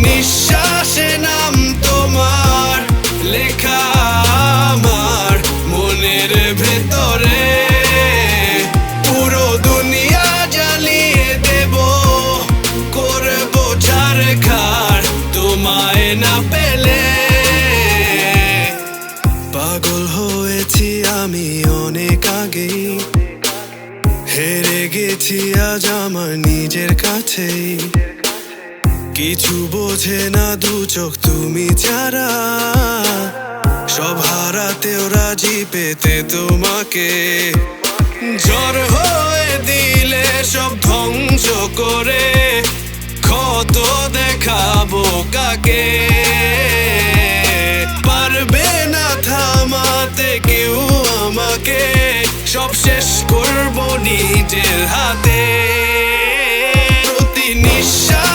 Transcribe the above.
নিঃশ্বাসে নাম তোমার লেখা আমার মনের ভেতরে। পুরো দুনিয়া জ্বালিয়ে দেব, করবো ছারখার তোমায় না পেলে। পাগল হয়েছি আমি অনেক আগেই, হেরে গেছি আজ আমার নিজের কাছেই। কিছু বোঝে না দু চোখ তুমি ছাড়া, সব হারাতেও রাজি পেতে তোমাকে। ঝড় হয়ে দিলে সব ধ্বংস করে ক্ষত দেখাবো কাকে। পারবে না থামাতে কেউ আমাকে, সব শেষ করবো নিজের হাতে।